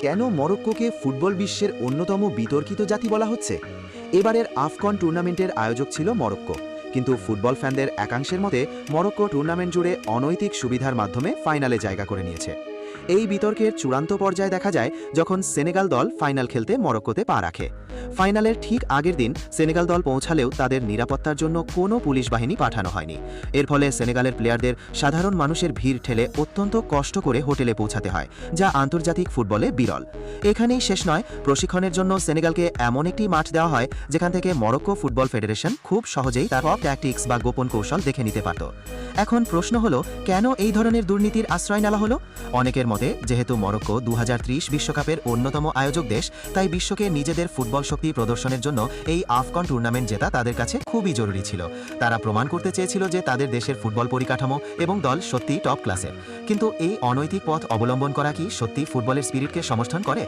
কেন মরক্কোকে ফুটবল বিশ্বের অন্যতম বিতর্কিত জাতি বলা হচ্ছে? এবারের আফকন টুর্নামেন্টের আয়োজক ছিল মরক্কো, কিন্তু ফুটবল ফ্যানদের একাংশের মতে মরক্কো টুর্নামেন্ট জুড়ে অনৈতিক সুবিধার মাধ্যমে ফাইনালে জায়গা করে নিয়েছে। এই বিতর্কের চূড়ান্ত পর্যায়ে দেখা যায় যখন সেনেগাল দল ফাইনাল খেলতে মরক্কোতে পা রাখে। ফাইনালের ঠিক আগের দিন সেনেগাল দল পৌঁছালেও তাদের নিরাপত্তার জন্য কোনো পুলিশ বাহিনী পাঠানো হয়নি। এর ফলে সেনেগালের প্লেয়ারদের সাধারণ মানুষের ভিড় ঠেলে অত্যন্ত কষ্ট করে হোটেলে পৌঁছাতে হয়, যা আন্তর্জাতিক ফুটবলে বিরল। এখানেই শেষ নয়, প্রশিক্ষণের জন্য সেনেগালকে এমন একটি মাঠ দেওয়া হয় যেখান থেকে মরক্কো ফুটবল ফেডারেশন খুব সহজেই তার ট্যাকটিক্স বা গোপন কৌশল দেখে নিতে পারত। এখন প্রশ্ন হলো, কেন এই ধরনের দুর্নীতির আশ্রয় নেওয়া হলো? অনেকের মতে, যেহেতু মরক্কো 2030 বিশ্বকাপের অন্যতম আয়োজক দেশ, তাই বিশ্বকে নিজেদের ফুটবল শক্তি প্রদর্শনের জন্য এই আফকন টুর্নামেন্ট জেতা তাদের কাছে খুবই জরুরি ছিল। তারা প্রমাণ করতে চেয়েছিল যে তাদের দেশের ফুটবল পরিকাঠামো এবং দল সত্যিই টপ ক্লাসের। কিন্তু এই অনৈতিক পথ অবলম্বন করা কি সত্যি ফুটবলের স্পিরিটকে সমর্থন করে?